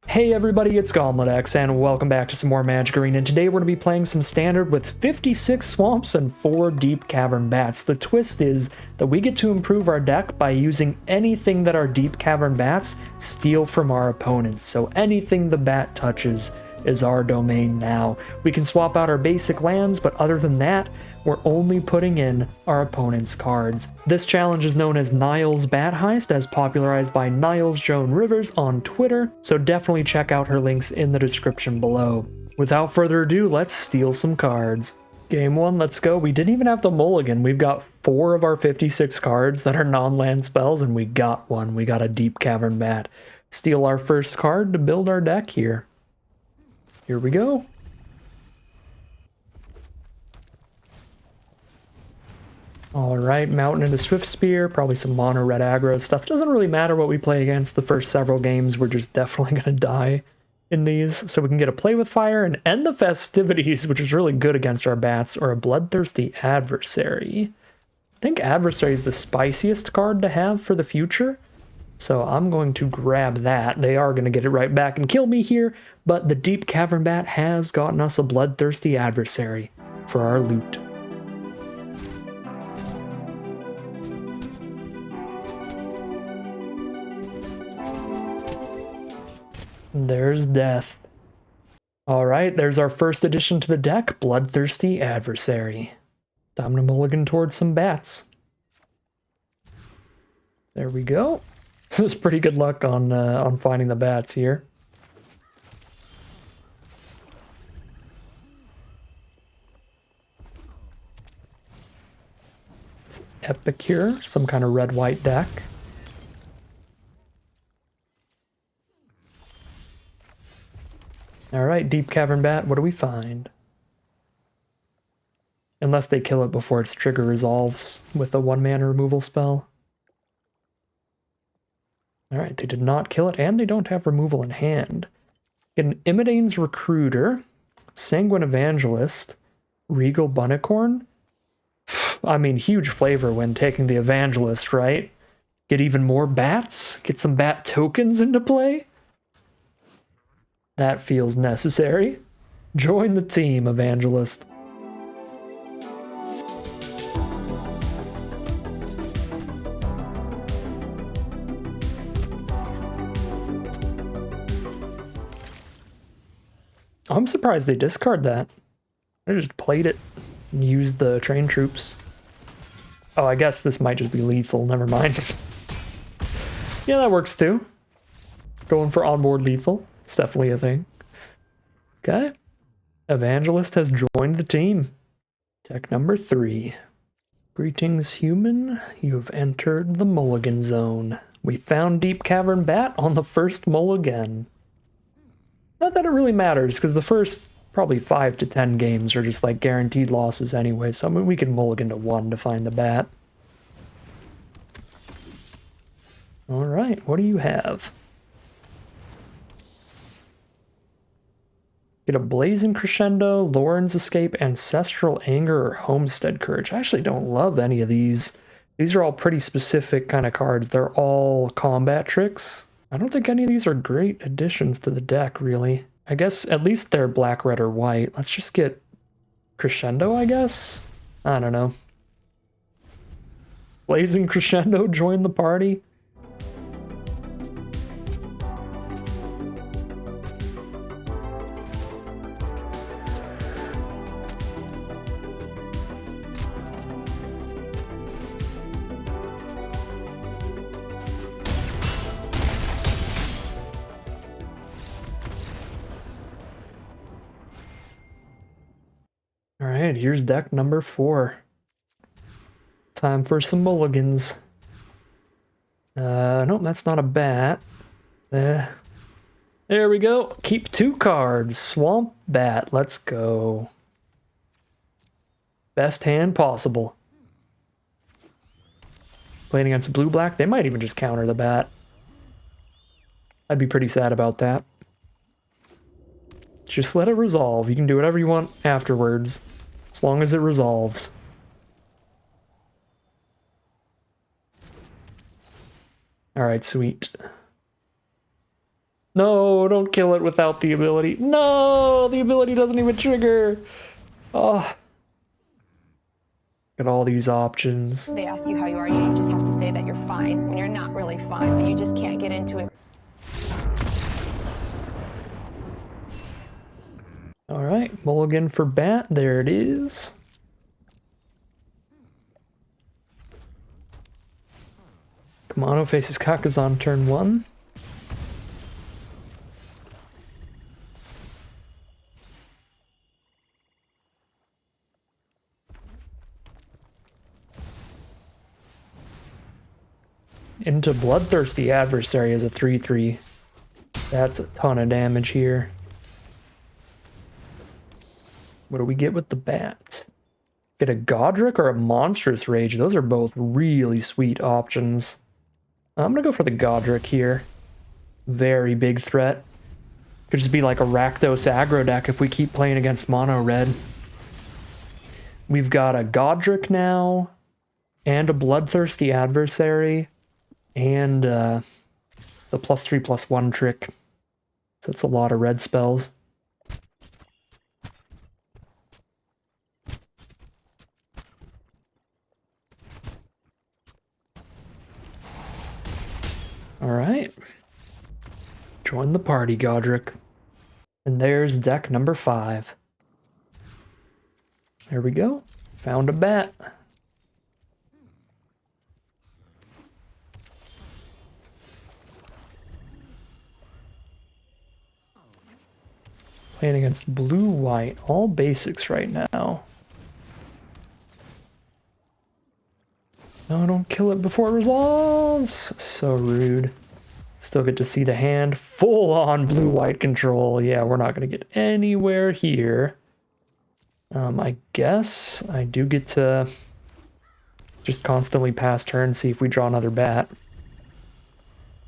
Hey everybody, it's GauntletX, and welcome back to some more Magic Arena. And today we're going to be playing some Standard with 56 Swamps and 4 Deep Cavern Bats. The twist is that we get to improve our deck by using anything that our Deep Cavern Bats steal from our opponents. So anything the bat touches is our domain now. We can swap out our basic lands, but other than that, we're only putting in our opponent's cards. This challenge is known as Nile's Bat Heist, as popularized by Nile Joan Rivers on Twitter, so definitely check out her links in the description below. Without further ado, let's steal some cards. Game 1, let's go. We didn't even have to mulligan. We've got 4 of our 56 cards that are non-land spells, and we got one. We got a Deep Cavern Bat. Steal our first card to build our deck here. Here we go. Alright, Mountain into Swift Spear, probably some mono red aggro stuff. Doesn't really matter what we play against the first several games, we're just definitely going to die in these. So we can get a Play with Fire and end the festivities, which is really good against our bats, or a Bloodthirsty Adversary. I think Adversary is the spiciest card to have for the future, so I'm going to grab that. They are going to get it right back and kill me here, but the Deep Cavern Bat has gotten us a Bloodthirsty Adversary for our loot. There's death. Alright, there's our first addition to the deck, Bloodthirsty Adversary. Time to mulligan towards some bats. There we go. This is pretty good luck on finding the bats here. Epicure, some kind of red-white deck. Alright, Deep Cavern Bat, what do we find? Unless they kill it before its trigger resolves with a 1-mana removal spell. Alright, they did not kill it, and they don't have removal in hand. Get an Imidane's Recruiter, Sanguine Evangelist, Regal Bunnicorn. I mean, huge flavor when taking the Evangelist, right? Get even more bats? Get some bat tokens into play? That feels necessary. Join the team, Evangelist. I'm surprised they discard that. I just played it and used the train troops. Oh, I guess this might just be lethal. Never mind. Yeah, that works too. Going for onboard lethal. It's definitely a thing. Okay. Evangelist has joined the team. Deck number 3. Greetings, human. You have entered the mulligan zone. We found Deep Cavern Bat on the first mulligan. Not that it really matters, because the first probably 5 to 10 games are just like guaranteed losses anyway, so I mean, we can mulligan to 1 to find the bat. Alright, what do you have? Get a Blazing Crescendo, Lauren's Escape, Ancestral Anger, or Homestead Courage. I actually don't love any of these. These are all pretty specific kind of cards. They're all combat tricks. I don't think any of these are great additions to the deck, really. I guess at least they're black, red, or white. Let's just get Crescendo, I guess? I don't know. Blazing Crescendo, join the party. Alright, here's deck number 4. Time for some mulligans. Nope, that's not a bat. There we go. Keep 2 cards. Swamp Bat, let's go. Best hand possible. Playing against blue-black, they might even just counter the bat. I'd be pretty sad about that. Just let it resolve. You can do whatever you want afterwards, as long as it resolves. Alright, sweet. No, don't kill it without the ability. No, the ability doesn't even trigger. Oh, at all these options. They ask you how you are, you just have to say that you're fine when you're not really fine, but you just can't get into it. All right, mulligan for bat. There it is. Kamano faces Kakazan turn 1. Into Bloodthirsty Adversary as a 3/3. That's a ton of damage here. What do we get with the bat? Get a Godric or a Monstrous Rage. Those are both really sweet options. I'm gonna go for the Godric here. Very big threat. Could just be like a Rakdos aggro deck if we keep playing against mono red. We've got a Godric now, and a Bloodthirsty Adversary, and the +3/+1 trick. So that's a lot of red spells. Alright. Join the party, Godric. And there's deck number 5. There we go. Found a bat. Playing against blue-white. All basics right now. No, don't kill it before it resolves. So rude. Still get to see the hand. Full-on blue-white control. Yeah, we're not going to get anywhere here. I guess I do get to just constantly pass turn, see if we draw another bat.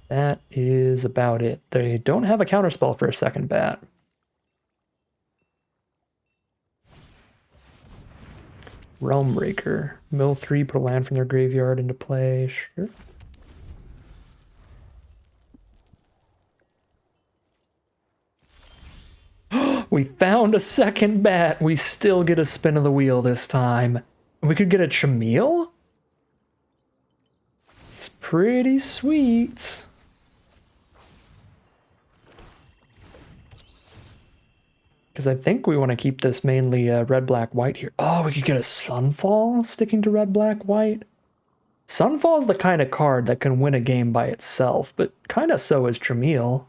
That is about it. They don't have a counterspell for a second bat. Realmbreaker. Mill 3, put a land from their graveyard into play. Sure. We found a second bat. We still get a spin of the wheel this time. We could get a Chameel? It's pretty sweet. Because I think we want to keep this mainly red, black, white here. Oh, we could get a Sunfall sticking to red, black, white. Sunfall is the kind of card that can win a game by itself, but kind of so is Chameel.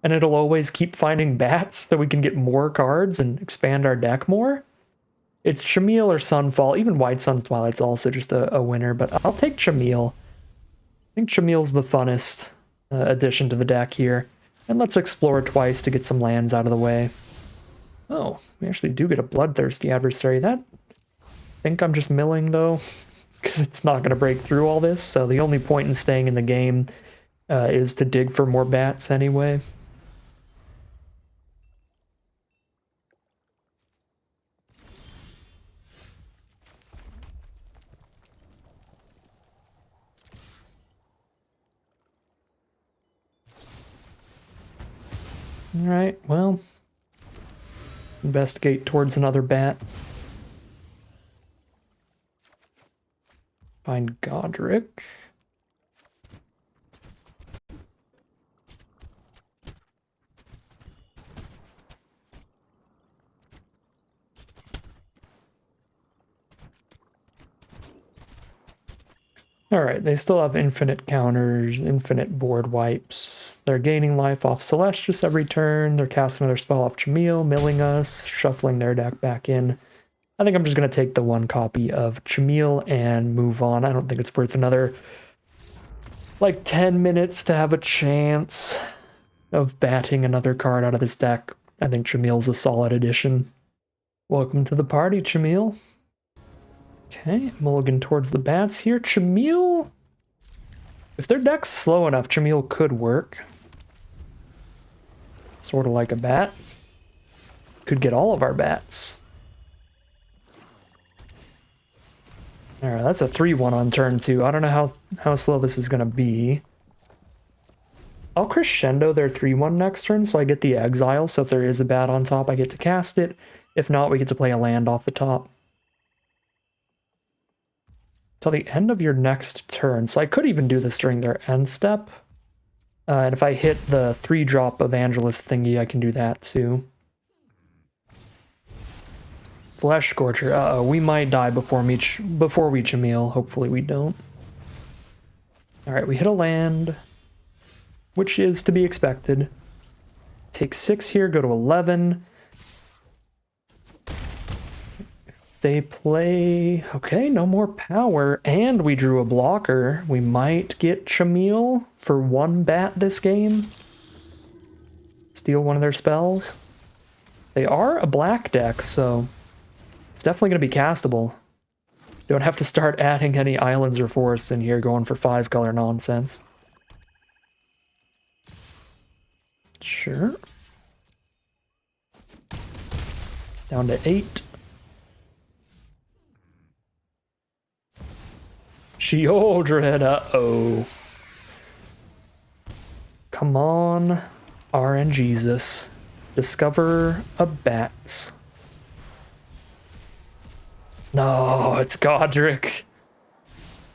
And it'll always keep finding bats so we can get more cards and expand our deck more. It's Chameel or Sunfall. Even White Sun's Twilight's also just a winner, but I'll take Chameel. I think Chameel's the funnest addition to the deck here. And let's explore twice to get some lands out of the way. Oh, we actually do get a Bloodthirsty Adversary. I think I'm just milling, though, because it's not going to break through all this, so the only point in staying in the game is to dig for more bats anyway. Alright, well, investigate towards another bat. Find Godric. Alright, they still have infinite counters, infinite board wipes. They're gaining life off Celestius every turn. They're casting another spell off Chameel, milling us, shuffling their deck back in. I think I'm just going to take the one copy of Chameel and move on. I don't think it's worth another, like, 10 minutes to have a chance of batting another card out of this deck. I think Chameel's a solid addition. Welcome to the party, Chameel. Okay, mulligan towards the bats here. Chameel, if their deck's slow enough, Chameel could work. Sort of like a bat. Could get all of our bats. Alright, that's a 3-1 on turn 2. I don't know how slow this is going to be. I'll crescendo their 3/1 next turn, so I get the exile, so if there is a bat on top, I get to cast it. If not, we get to play a land off the top. Till the end of your next turn, so I could even do this during their end step. And if I hit the 3-drop Evangelist thingy, I can do that too. Flesh Scorcher. Uh-oh, we might die before we reach a meal. Hopefully we don't. Alright, we hit a land, which is to be expected. Take 6 here, go to 11. They play... Okay, no more power, and we drew a blocker. We might get Shamil for 1 bat this game. Steal one of their spells. They are a black deck, so it's definitely going to be castable. Don't have to start adding any islands or forests in here, going for 5-color nonsense. Sure. Down to 8. Sheoldred, uh-oh. Come on, RNGesus. Discover a bat. No, it's Godric.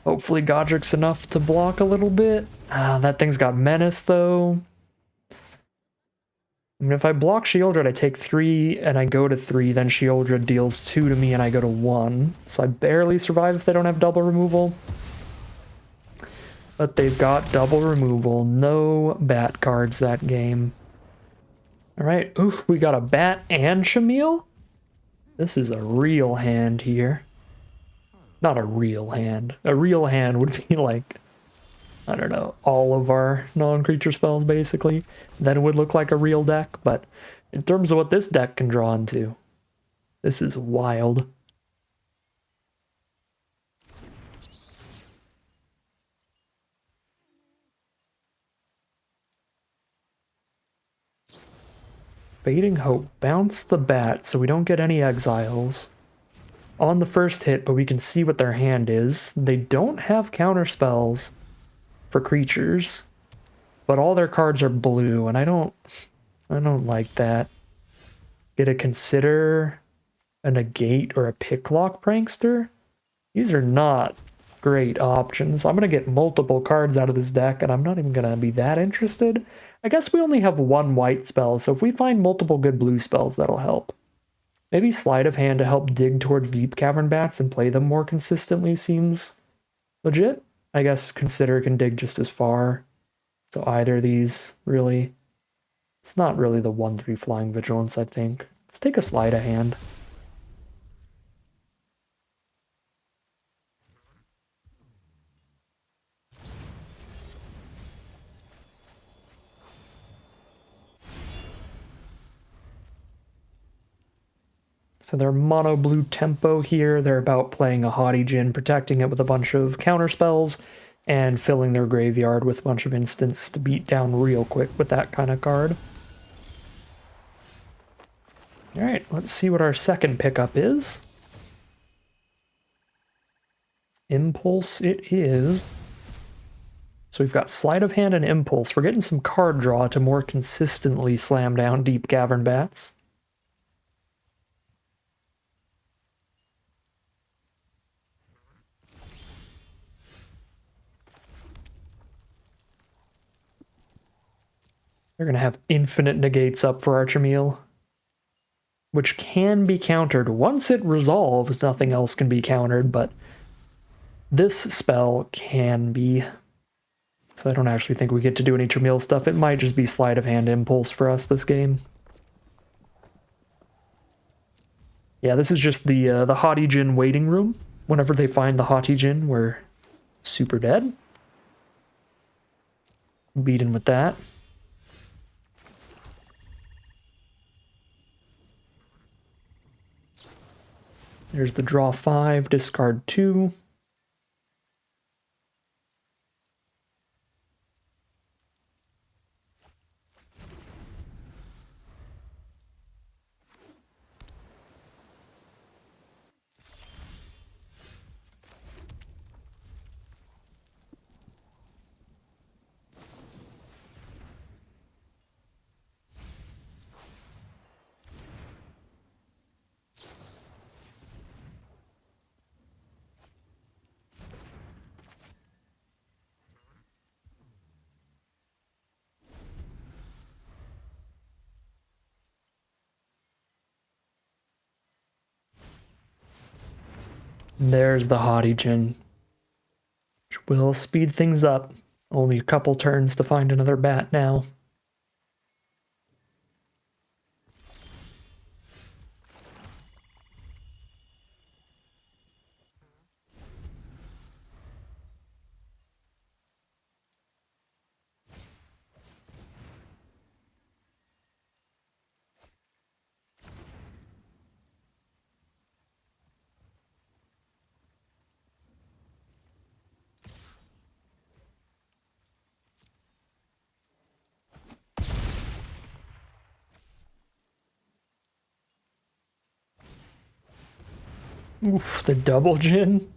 Hopefully Godric's enough to block a little bit. That thing's got Menace, though. I mean, if I block Sheoldred, I take 3, and I go to 3, then Sheoldred deals 2 to me, and I go to 1. So I barely survive if they don't have double removal. But they've got double removal. No bat cards that game. Alright, ooh, we got a bat and Shamil? This is a real hand here. Not a real hand. A real hand would be like, I don't know, all of our non-creature spells, basically. Then it would look like a real deck, but in terms of what this deck can draw into, this is wild. Fading Hope. Bounce the bat so we don't get any exiles on the first hit, but we can see what their hand is. They don't have counter spells for creatures, but all their cards are blue, and I don't like that. Get a Consider, a Negate, or a Picklock Prankster? These are not great options. I'm going to get multiple cards out of this deck, and I'm not even going to be that interested. I guess we only have 1 white spell, so if we find multiple good blue spells, that'll help. Maybe Sleight of Hand to help dig towards Deep Cavern Bats and play them more consistently seems legit. I guess Consider can dig just as far. So either of these, really. It's not really the 1/3 Flying Vigilance, I think. Let's take a Sleight of Hand. So they're mono blue tempo here. They're about playing a Haughty Djinn, protecting it with a bunch of counter spells, and filling their graveyard with a bunch of instants to beat down real quick with that kind of card. Alright, let's see what our second pickup is. Impulse it is. So we've got Sleight of Hand and Impulse. We're getting some card draw to more consistently slam down Deep Cavern Bats. They're going to have infinite negates up for Archimil, which can be countered. Once it resolves, nothing else can be countered, but this spell can be. So I don't actually think we get to do any Tramiel stuff. It might just be Sleight of Hand Impulse for us this game. Yeah, this is just the Haughty Djinn waiting room. Whenever they find the Haughty Djinn, we're super dead. Beaten with that. There's the draw 5, discard 2. There's the Haughty which will speed things up. Only a couple turns to find another bat now. Oof, the double Jin.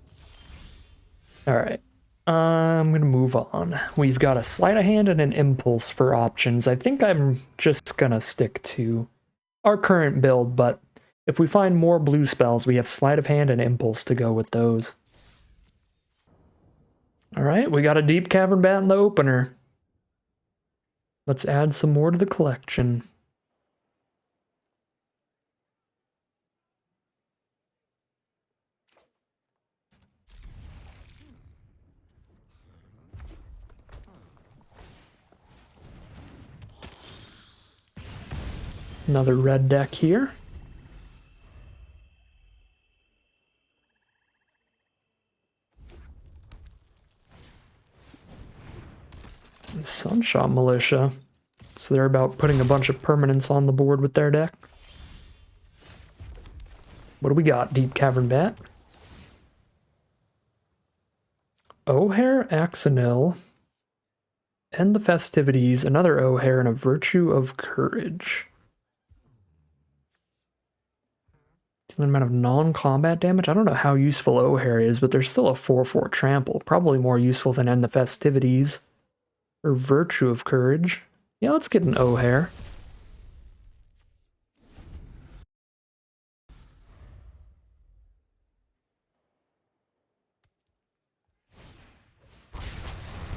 Alright. I'm gonna move on. We've got a sleight of hand and an impulse for options. I think I'm just gonna stick to our current build, but if we find more blue spells, we have sleight of hand and impulse to go with those. Alright, we got a deep cavern bat in the opener. Let's add some more to the collection. Another red deck here. Sunshot Militia. So they're about putting a bunch of permanents on the board with their deck. What do we got? Deep Cavern Bat. O'Hare, Axonil. End the Festivities. Another O'Hare and a Virtue of Courage. Dealing amount of non-combat damage. I don't know how useful O'Hare is, but there's still a 4/4 trample. Probably more useful than End the Festivities. Or Virtue of Courage. Yeah, let's get an O'Hare.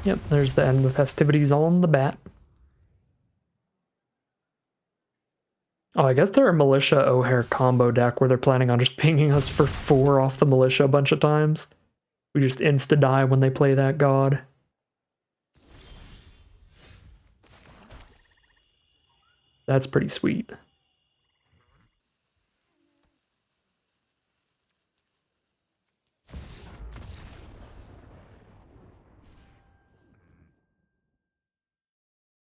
Yep, there's the End of Festivities on the bat. Oh, I guess they're a Militia O'Hare combo deck where they're planning on just pinging us for 4 off the Militia a bunch of times. We just insta-die when they play that god. That's pretty sweet.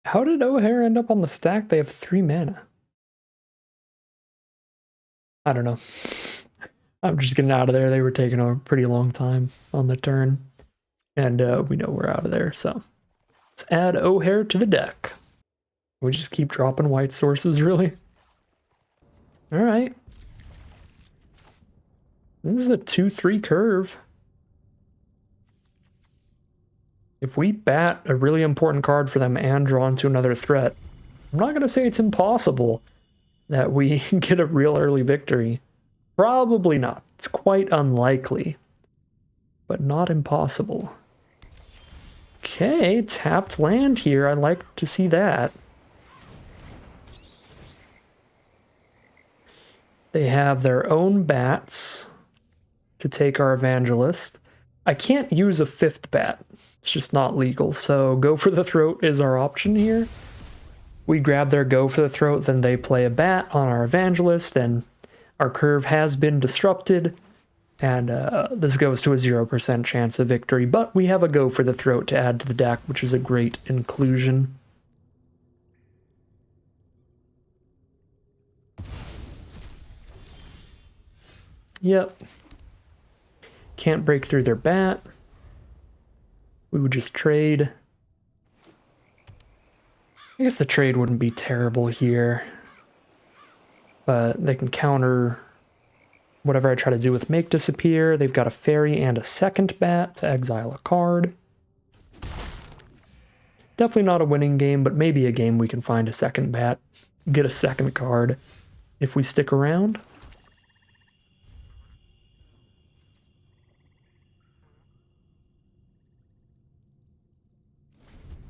How did O'Hare end up on the stack? They have 3 mana. I don't know. I'm just getting out of there. They were taking a pretty long time on the turn. And we know we're out of there, so. Let's add O'Hare to the deck. We just keep dropping white sources, really? Alright. This is a 2-3 curve. If we bat a really important card for them and draw into another threat, I'm not going to say it's impossible that we get a real early victory. Probably not. It's quite unlikely, but not impossible. Okay, tapped land here. I'd like to see that. They have their own bats to take our Evangelist. I can't use a 5th bat. It's just not legal, so Go for the Throat is our option here. We grab their Go for the Throat, then they play a bat on our Evangelist, and our curve has been disrupted, and this goes to a 0% chance of victory, but we have a Go for the Throat to add to the deck, which is a great inclusion. Yep. Can't break through their bat. We would just trade. I guess the trade wouldn't be terrible here. But they can counter whatever I try to do with Make Disappear. They've got a fairy and a 2nd bat to exile a card. Definitely not a winning game, but maybe a game we can find a 2nd bat. Get a 2nd card if we stick around.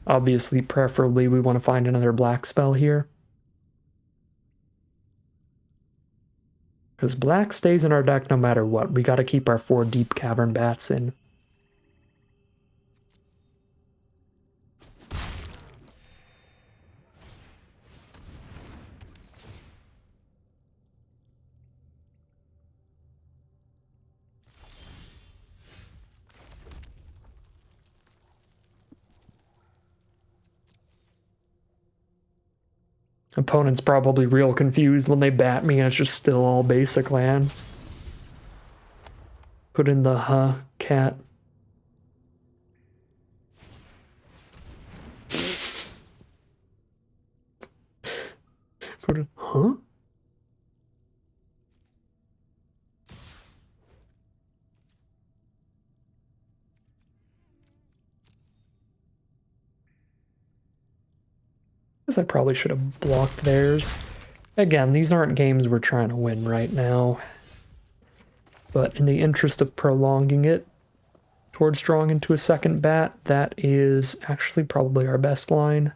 Obviously, preferably, we want to find another black spell here. Because black stays in our deck no matter what. We got to keep our 4 deep cavern bats in. Opponent's probably real confused when they bat me and it's just still all basic lands. Put in the cat. Put in, Guess I probably should have blocked theirs. Again, these aren't games we're trying to win right now. But in the interest of prolonging it towards drawing into a second bat, that is actually probably our best line.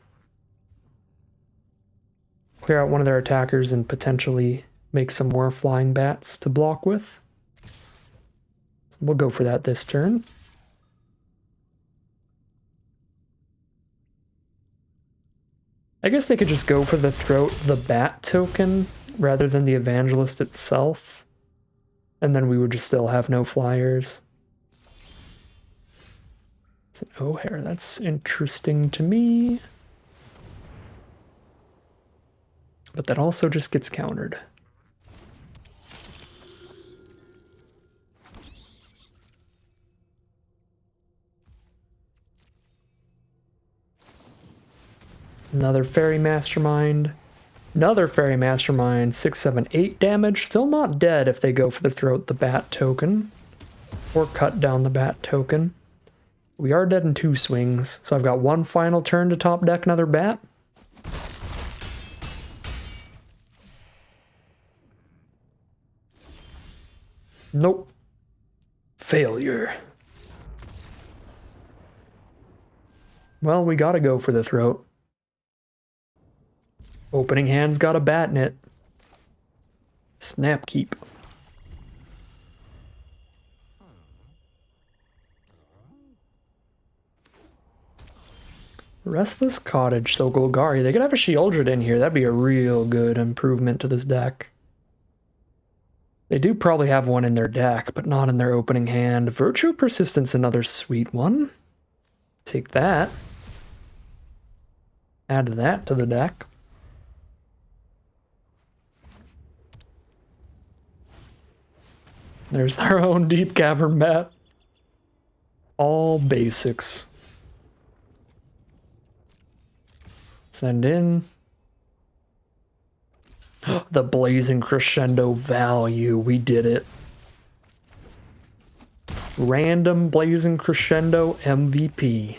Clear out one of their attackers and potentially make some more flying bats to block with. We'll go for that this turn. I guess they could just go for the throat the bat token rather than the evangelist itself. And then we would just still have no flyers. It's an O'Hare. That's interesting to me. But that also just gets countered. Another Fairy Mastermind. Another Fairy Mastermind. 6, 7, 8 damage. Still not dead if they go for the throat the bat token. Or cut down the bat token. We are dead in 2 swings. So I've got one final turn to top deck another bat. Nope. Failure. Well, we gotta go for the throat. Opening hand's got a bat in it. Snap keep. Restless Cottage, so Golgari. They could have a Sheoldred in here. That'd be a real good improvement to this deck. They do probably have one in their deck, but not in their opening hand. Virtue Persistence, another sweet one. Take that. Add that to the deck. There's their own Deep Cavern Bat. All basics. Send in. The Blazing Crescendo value. We did it. Random Blazing Crescendo MVP.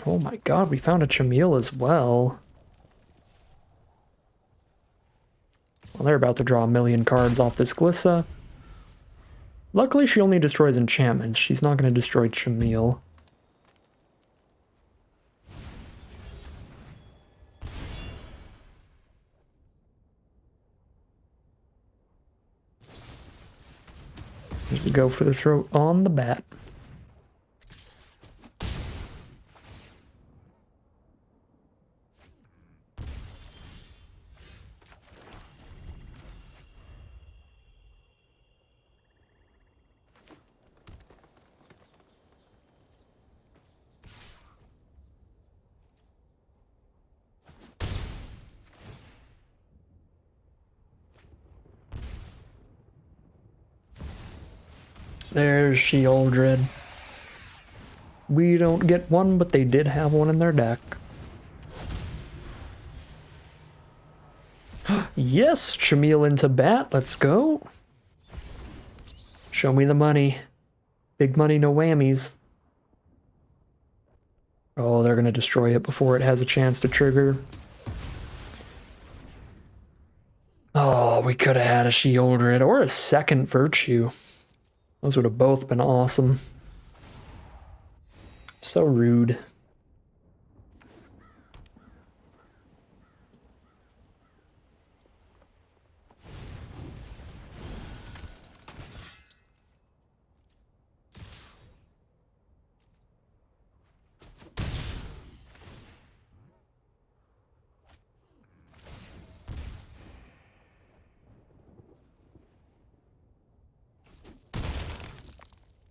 Oh my god, we found a Chameel as well. Well, they're about to draw a million cards off this Glissa. Luckily, she only destroys enchantments. She's not going to destroy Chameel. Here's the go for the throat on the bat. There's Sheoldred. We don't get one, but they did have one in their deck. Yes, Chameel into bat. Let's go. Show me the money. Big money, no whammies. Oh, they're going to destroy it before it has a chance to trigger. Oh, we could have had a Sheoldred or a second Virtue. Those would have both been awesome. So rude.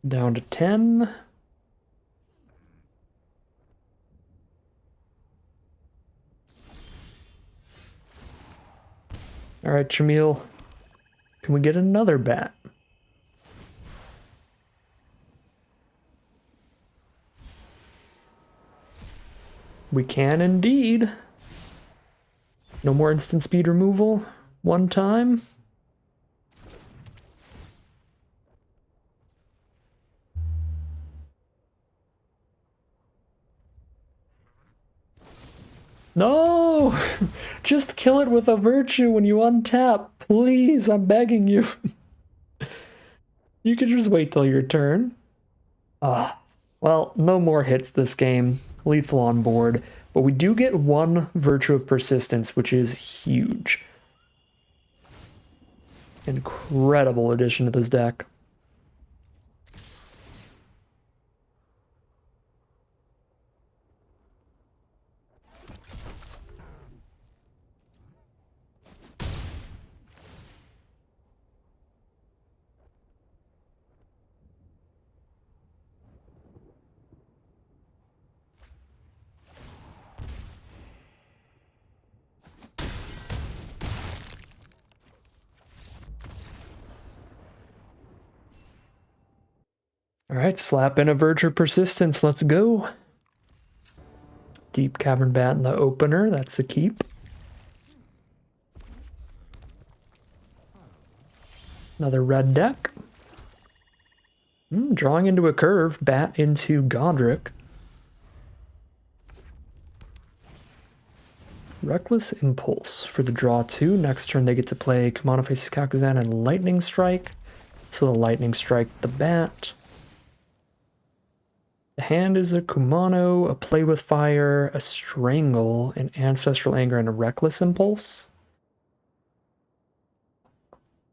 Down to 10. All right, Jamil. Can we get another bat? We can indeed. No more instant speed removal. One time. No! Just kill it with a virtue when you untap. Please, I'm begging you. You can just wait till your turn. Well, no more hits this game. Lethal on board. But we do get one Virtue of Persistence, which is huge. Incredible addition to this deck. All right, slap in a Virtue of Persistence. Let's go. Deep Cavern Bat in the opener. That's a keep. Another red deck. Drawing into a curve. Bat into Godric. Reckless Impulse for the draw 2. Next turn they get to play Kumano faces Kakuzan and Lightning Strike. So the Lightning Strike the Bat. The hand is a Kumano, a Play with Fire, a Strangle, an Ancestral Anger, and a Reckless Impulse.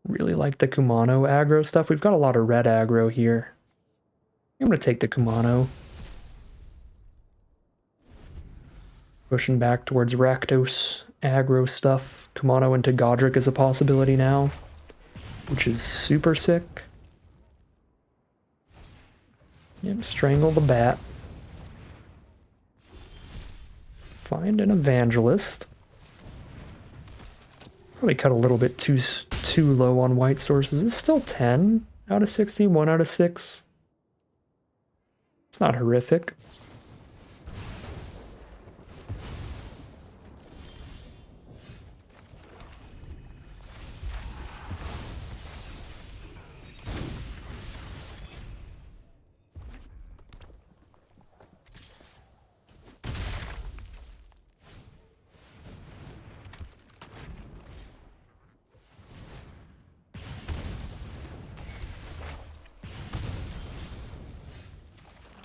Really like the Kumano aggro stuff. We've got a lot of red aggro here. I'm going to take the Kumano. Pushing back towards Rakdos aggro stuff. Kumano into Godric is a possibility now, which is super sick. Yep, Strangle the Bat. Find an Evangelist. Probably cut a little bit too low on white sources. It's still 10 out of 60, 1 out of 6. It's not horrific.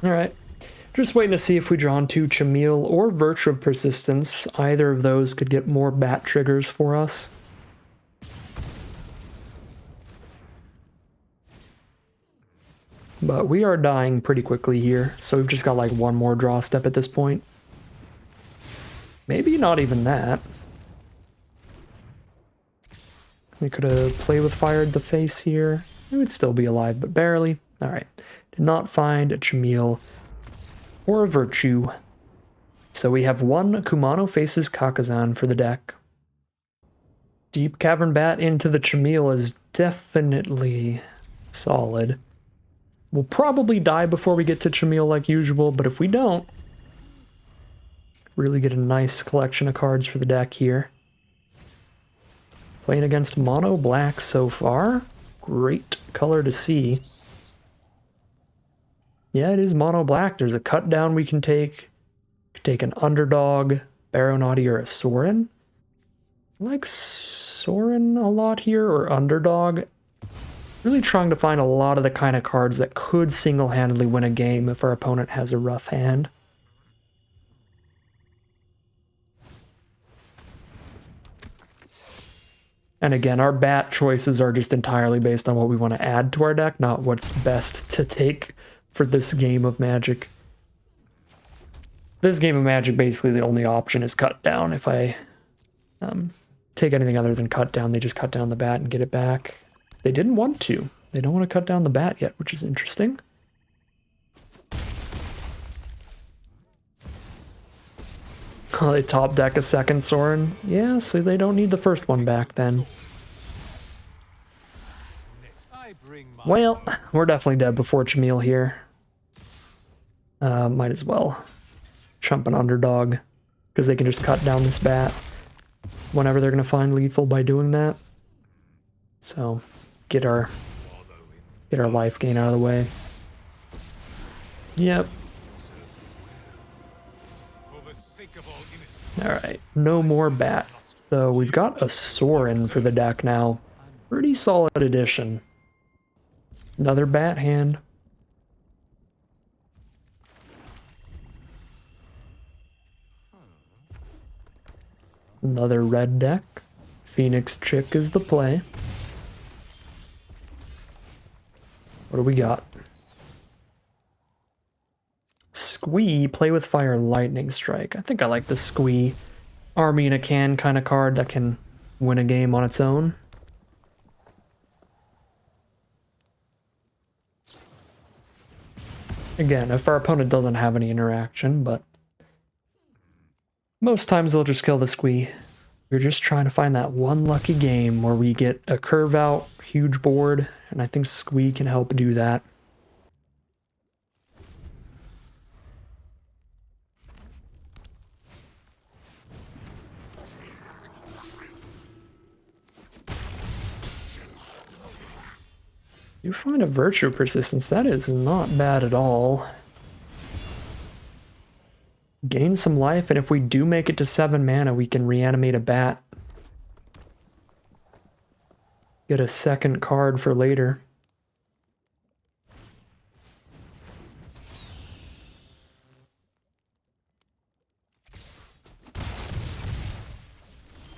Alright, just waiting to see if we draw into Chameel or Virtue of Persistence. Either of those could get more bat triggers for us. But we are dying pretty quickly here, so we've just got like one more draw step at this point. Maybe not even that. We could have Play with Fired the face here. We would still be alive, but barely. Alright. Did not find a Chameel or a Virtue. So we have one Kumano faces Kakuzan for the deck. Deep Cavern Bat into the Chameel is definitely solid. We'll probably die before we get to Chameel like usual, but if we don't, really get a nice collection of cards for the deck here. Playing against mono black so far. Great color to see. Yeah, it is mono black. There's a cut down we can take. Take an Underdog, Baronati, or a Sorin. I like Sorin a lot here, or Underdog. Really trying to find a lot of the kind of cards that could single-handedly win a game if our opponent has a rough hand. And again, our bat choices are just entirely based on what we want to add to our deck, not what's best to take for this game of Magic. This game of Magic, basically the only option is cut down. If I take anything other than cut down, they just cut down the bat and get it back. They didn't want to. They don't want to cut down the bat yet, which is interesting. Oh, they top deck a second Sorin. Yeah, so they don't need the first one back then. Well, we're definitely dead before Chamil here. Might as well chump an underdog, because they can just cut down this bat whenever they're going to find lethal by doing that. So, get our life gain out of the way. Yep. Alright, no more bats. So we've got a Sorin for the deck now. Pretty solid addition. Another bat hand. Another red deck. Phoenix Chick is the play. What do we got? Squee, play with fire, lightning strike. I think I like the Squee. Army in a can kind of card that can win a game on its own. Again, if our opponent doesn't have any interaction, but most times they'll just kill the Squee. We're just trying to find that one lucky game where we get a curve out, huge board, and I think Squee can help do that. You find a Virtue Persistence. That is not bad at all. Gain some life, and if we do make it to 7 mana, we can reanimate a bat. Get a second card for later.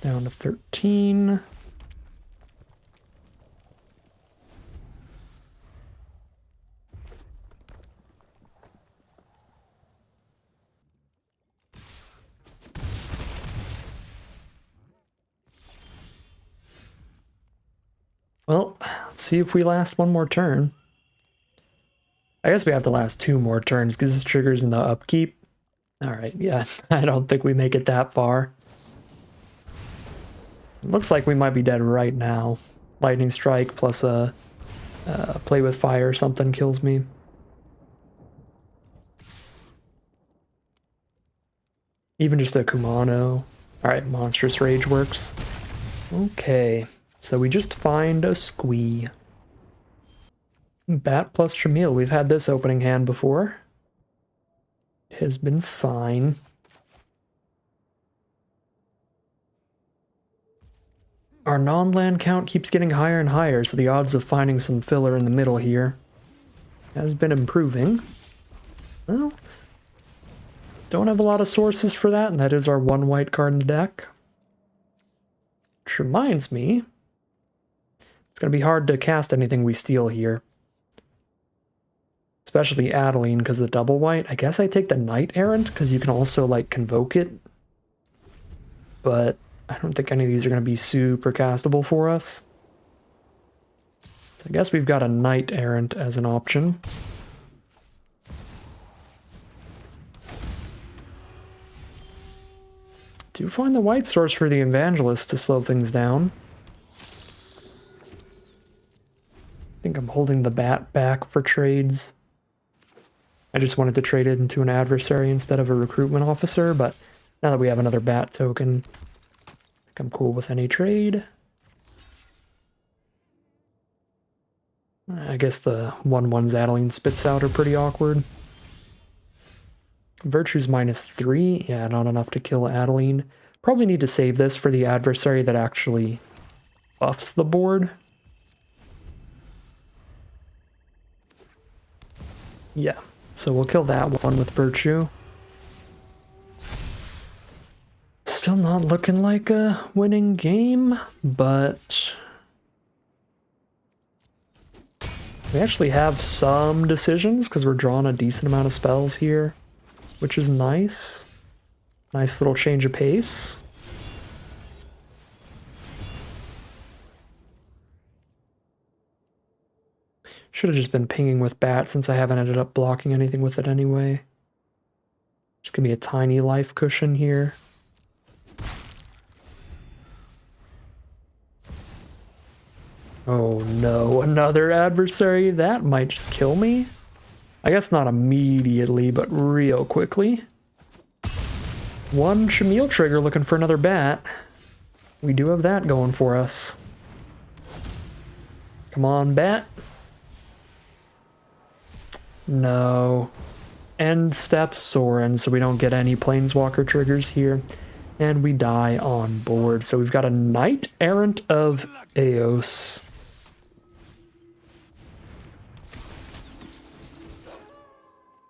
Down to 13. Well, let's see if we last one more turn. I guess we have to last 2 more turns because this triggers in the upkeep. Alright, yeah, I don't think we make it that far. It looks like we might be dead right now. Lightning Strike plus a play with fire or something kills me. Even just a Kumano. Alright, Monstrous Rage works. Okay. So we just find a Squee. Bat plus Chamil. We've had this opening hand before. It has been fine. Our non-land count keeps getting higher and higher, so the odds of finding some filler in the middle here has been improving. Well, don't have a lot of sources for that, and that is our 1 white card in the deck. Which reminds me, it's going to be hard to cast anything we steal here. Especially Adeline, because the double white. I guess I take the Knight Errant, because you can also, like, convoke it. But I don't think any of these are going to be super castable for us. So I guess we've got a Knight Errant as an option. Do find the white source for the Evangelist to slow things down. I think I'm holding the bat back for trades. I just wanted to trade it into an adversary instead of a recruitment officer, but now that we have another bat token, I think I'm cool with any trade. I guess the 1/1s Adeline spits out are pretty awkward. Virtue's -3. Yeah, not enough to kill Adeline. Probably need to save this for the adversary that actually buffs the board. Yeah, so we'll kill that one with Virtue. Still not looking like a winning game, but we actually have some decisions because we're drawing a decent amount of spells here, which is nice. Nice little change of pace. Should have just been pinging with Bat since I haven't ended up blocking anything with it anyway. Just gonna be a tiny life cushion here. Oh no, another adversary? That might just kill me. I guess not immediately, but real quickly. One Shamil trigger looking for another bat. We do have that going for us. Come on, bat. No. End step Sorin, so we don't get any Planeswalker triggers here. And we die on board. So we've got a Knight Errant of Eos.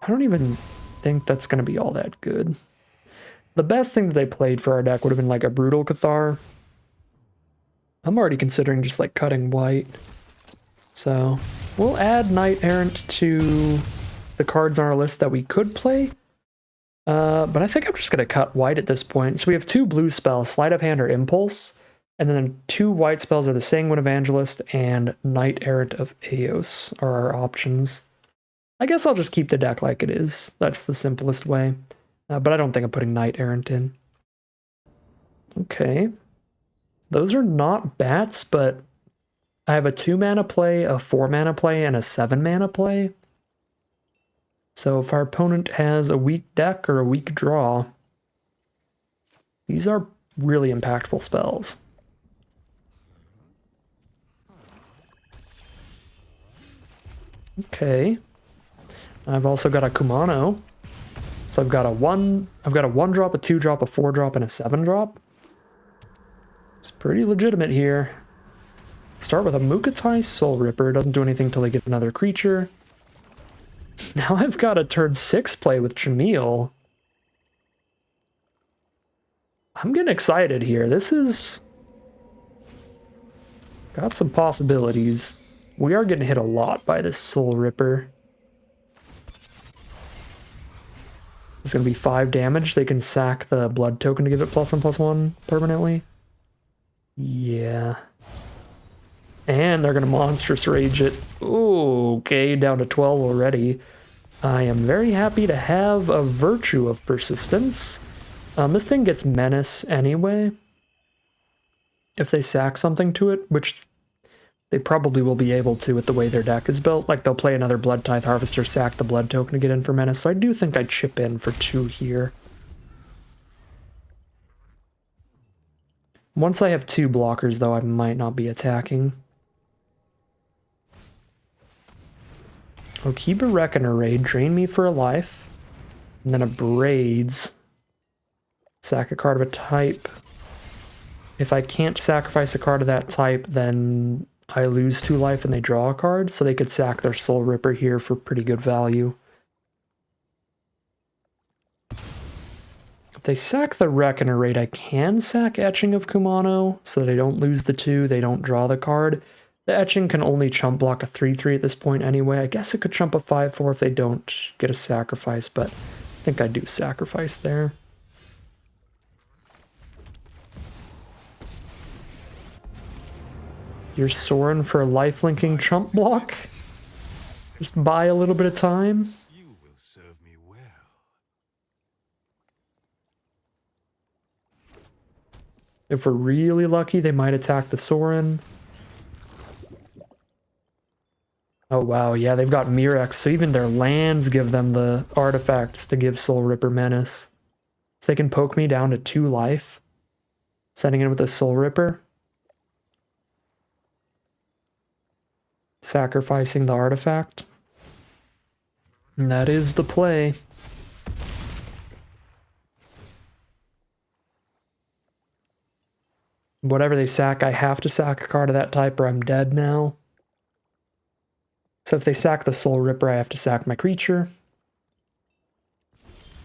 I don't even think that's going to be all that good. The best thing that they played for our deck would have been like a Brutal Cathar. I'm already considering just like cutting white. So we'll add Knight Errant to the cards on our list that we could play. But I think I'm just going to cut white at this point. So we have two blue spells, Sleight of Hand or Impulse. And then two white spells are the Sanguine Evangelist and Knight Errant of Eos are our options. I guess I'll just keep the deck like it is. That's the simplest way. But I don't think I'm putting Knight Errant in. Okay. Those are not bats, but I have a 2-mana play, a 4-mana play, and a 7-mana play. So if our opponent has a weak deck or a weak draw, these are really impactful spells. Okay. I've also got a Kumano. So I've got a 1-drop, a 2-drop, a 4-drop, and a 7-drop. It's pretty legitimate here. Start with a Mukatai Soul Ripper. Doesn't do anything till they get another creature. Now I've got a turn 6 play with Jamil. I'm getting excited here. This is... got some possibilities. We are getting hit a lot by this Soul Ripper. It's going to be 5 damage. They can sack the blood token to give it +1/+1 permanently. Yeah. And they're going to Monstrous Rage it. Ooh, okay, down to 12 already. I am very happy to have a Virtue of Persistence. This thing gets Menace anyway. If they sack something to it, which they probably will be able to with the way their deck is built. Like, they'll play another Blood Tithe Harvester, sack the blood token to get in for Menace. So I do think I'd chip in for 2 here. Once I have 2 blockers, though, I might not be attacking. Okiba Reckoner Raid, drain me for a life. And then a Braids. Sack a card of a type. If I can't sacrifice a card of that type, then I lose 2 life and they draw a card, so they could sack their Soul Ripper here for pretty good value. If they sack the Reckoner Raid, I can sack Etching of Kumano, so that I don't lose the 2, they don't draw the card. The Etching can only chump block a 3/3 at this point anyway. I guess it could chump a 5/4 if they don't get a sacrifice, but I think I do sacrifice there. You're Sorin for a life-linking chump block? Just buy a little bit of time? You will serve me well. If we're really lucky, they might attack the Sorin. Oh wow, yeah, they've got Mirex, so even their lands give them the artifacts to give Soul Ripper Menace. So they can poke me down to 2 life, sending in with a Soul Ripper. Sacrificing the artifact. And that is the play. Whatever they sack, I have to sack a card of that type or I'm dead now. So if they sack the Soul Ripper, I have to sack my creature.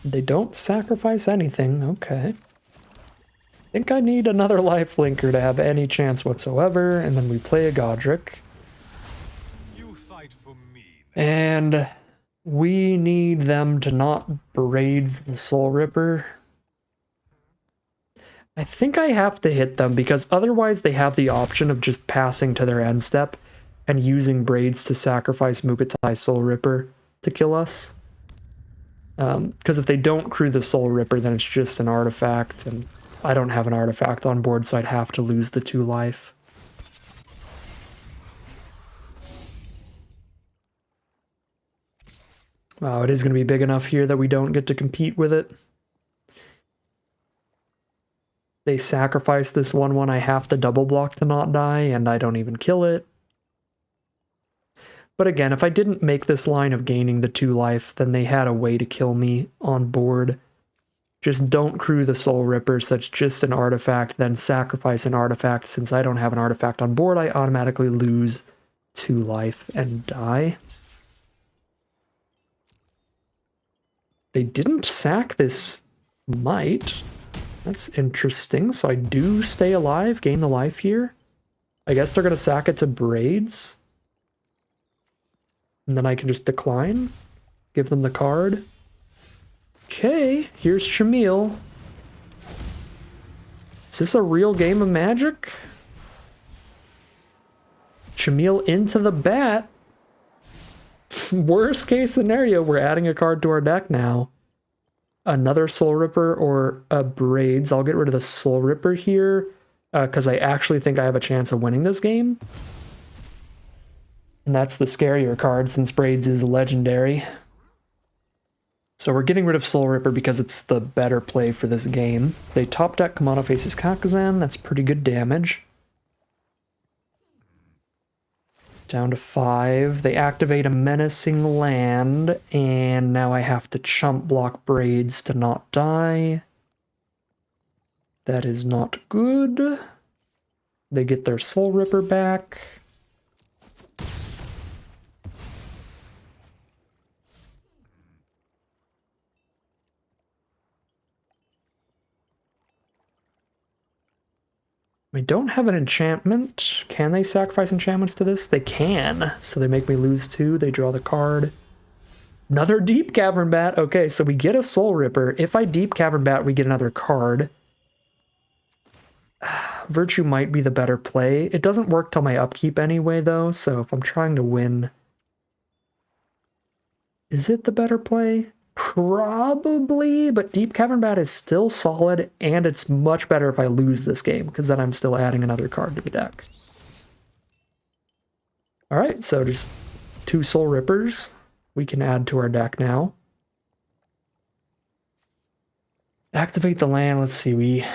They don't sacrifice anything. Okay. I think I need another lifelinker to have any chance whatsoever, and then we play a Godric. You fight for me. And we need them to not braids the Soul Ripper. I think I have to hit them because otherwise they have the option of just passing to their end step and using braids to sacrifice Mugatai Soul Ripper to kill us. Because if they don't crew the Soul Ripper, then it's just an artifact, and I don't have an artifact on board, so I'd have to lose the 2 life. Wow, it is going to be big enough here that we don't get to compete with it. They sacrifice this 1/1, I have to double block to not die, and I don't even kill it. But again, if I didn't make this line of gaining the 2 life, then they had a way to kill me on board. Just don't crew the Soul Ripper, so it's just an artifact, then sacrifice an artifact. Since I don't have an artifact on board, I automatically lose 2 life and die. They didn't sack this Might. That's interesting. So I do stay alive, gain the life here. I guess they're going to sack it to Braids. And then I can just decline. Give them the card. Okay, here's Shamil. Is this a real game of Magic? Shamil into the bat. Worst case scenario, we're adding a card to our deck now. Another Soul Ripper or a Braids. I'll get rid of the Soul Ripper here because I actually think I have a chance of winning this game. And that's the scarier card since Braids is legendary. So we're getting rid of Soul Ripper because it's the better play for this game. They top deck Kamado faces Kakazan. That's pretty good damage. Down to 5. They activate a menacing land, and now I have to chump block Braids to not die. That is not good. They get their Soul Ripper back. We don't have an enchantment. Can they sacrifice enchantments to this? They can. So they make me lose 2. They draw the card. Another Deep Cavern Bat. Okay, so we get a Soul Ripper. If I Deep Cavern Bat, we get another card. Virtue might be the better play. It doesn't work till my upkeep anyway, though. So if I'm trying to win... Is it the better play? Probably, but Deep Cavern Bat is still solid, and it's much better if I lose this game, because then I'm still adding another card to the deck. Alright, so just 2 Soul Rippers we can add to our deck now. Activate the land. Let's see, we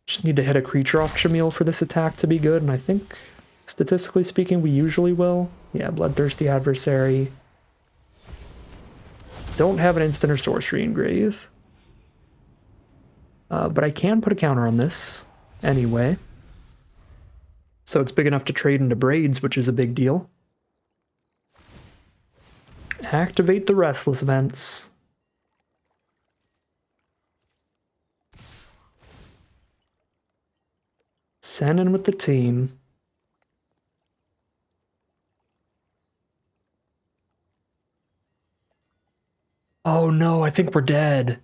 just need to hit a creature off Shamil for this attack to be good, and I think, statistically speaking, we usually will. Yeah, Bloodthirsty Adversary. Don't have an instant or sorcery engrave. But I can put a counter on this anyway. So it's big enough to trade into Braids, which is a big deal. Activate the Restless Vents. Send in with the team. Oh no, I think we're dead.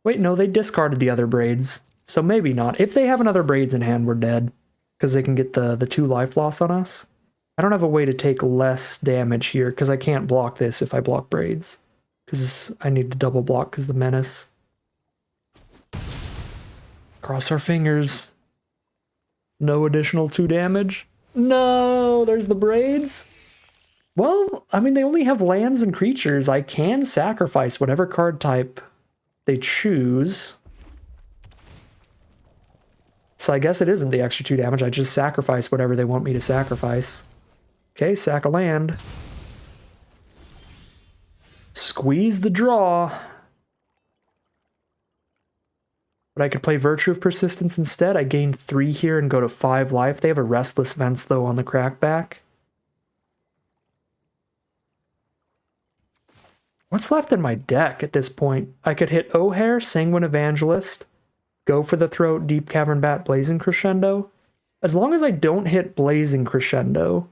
Wait, no, they discarded the other Braids. So maybe not. If they have another Braids in hand, we're dead. Because they can get the 2 life loss on us. I don't have a way to take less damage here, because I can't block this if I block Braids. Because I need to double block because the Menace. Cross our fingers. No additional 2 damage. No, there's the Braids. Well, I mean, they only have lands and creatures. I can sacrifice whatever card type they choose. So I guess it isn't the extra 2 damage. I just sacrifice whatever they want me to sacrifice. Okay, sack a land. Squeeze the draw. But I could play Virtue of Persistence instead. I gain 3 here and go to 5 life. They have a Restless Vents, though, on the crackback. What's left in my deck at this point? I could hit O'Hare, Sanguine Evangelist, go for the Throat, Deep Cavern Bat, Blazing Crescendo. As long as I don't hit Blazing Crescendo,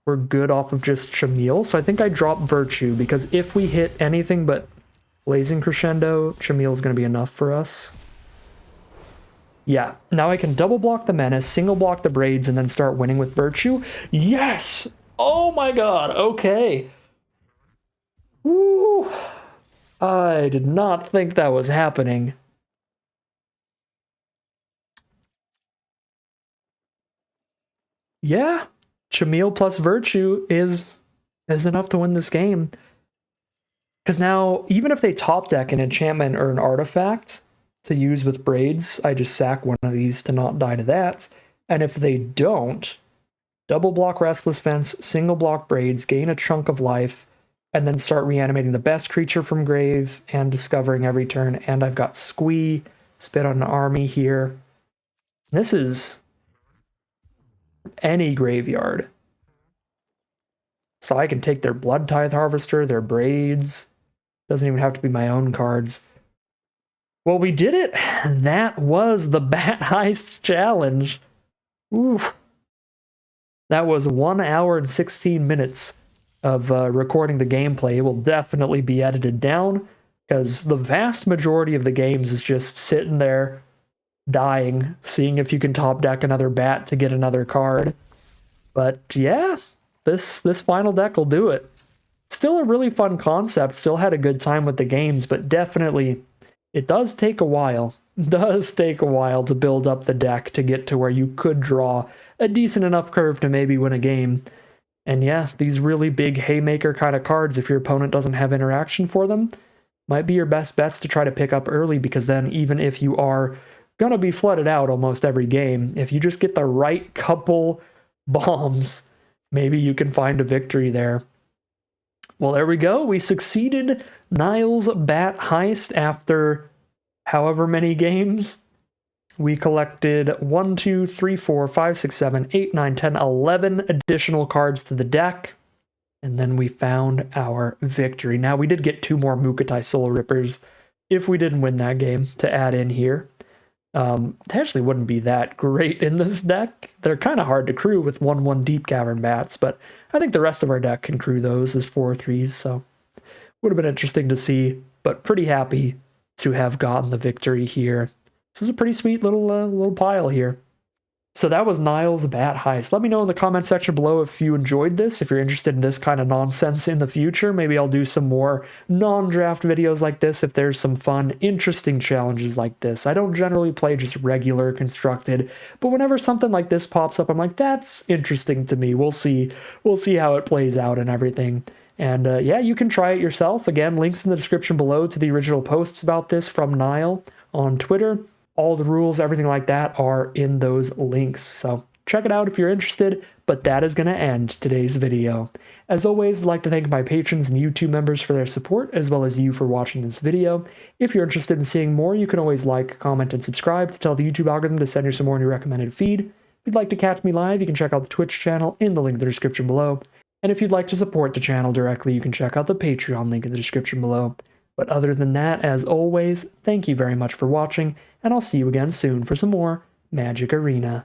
we're good off of just Chamille. So I think I drop Virtue, because if we hit anything but Blazing Crescendo, Chamille is going to be enough for us. Yeah, now I can double block the Menace, single block the Braids, and then start winning with Virtue. Yes! Oh my god, okay. Woo! I did not think that was happening. Yeah, Chamille plus Virtue is enough to win this game. Because now, even if they top deck an enchantment or an artifact to use with Braids, I just sack one of these to not die to that. And if they don't, double block Restless Vents, single block Braids, gain a chunk of life, and then start reanimating the best creature from grave and discovering every turn. And I've got Squee, Spit on an Army here. This is any graveyard. So I can take their Blood Tithe Harvester, their Braids. Doesn't even have to be my own cards. Well, we did it. That was the Bat Heist Challenge. Oof. That was 1 hour and 16 minutes of recording the gameplay. It will definitely be edited down, because the vast majority of the games is just sitting there dying, seeing if you can top deck another bat to get another card. But yeah, this final deck will do it. Still a really fun concept, still had a good time with the games, but definitely it does take a while. It does take a while to build up the deck to get to where you could draw a decent enough curve to maybe win a game. And yeah, these really big haymaker kind of cards, if your opponent doesn't have interaction for them, might be your best bets to try to pick up early, because then even if you are going to be flooded out almost every game, if you just get the right couple bombs, maybe you can find a victory there. Well, there we go. We succeeded Nile's Bat Heist after however many games. We collected 1, 2, 3, 4, 5, 6, 7, 8, 9, 10, 11 additional cards to the deck. And then we found our victory. Now, we did get 2 more Mukotai Soul Rippers if we didn't win that game to add in here. They actually wouldn't be that great in this deck. They're kind of hard to crew with 1/1 Deep Cavern Bats, but I think the rest of our deck can crew those as 4/3s, so would have been interesting to see, but pretty happy to have gotten the victory here. This is a pretty sweet little pile here. So that was Nile's Bat Heist. Let me know in the comment section below if you enjoyed this, if you're interested in this kind of nonsense in the future. Maybe I'll do some more non-draft videos like this if there's some fun, interesting challenges like this. I don't generally play just regular constructed, but whenever something like this pops up, I'm like, that's interesting to me. We'll see how it plays out and everything. And yeah, you can try it yourself. Again, links in the description below to the original posts about this from Nile on Twitter. All the rules, everything like that are in those links. So check it out if you're interested, but that is going to end today's video. As always, I'd like to thank my patrons and YouTube members for their support, as well as you for watching this video. If you're interested in seeing more, you can always like, comment, and subscribe to tell the YouTube algorithm to send you some more in your recommended feed. If you'd like to catch me live, you can check out the Twitch channel in the link in the description below. And if you'd like to support the channel directly, you can check out the Patreon link in the description below. But other than that, as always, thank you very much for watching, and I'll see you again soon for some more Magic Arena.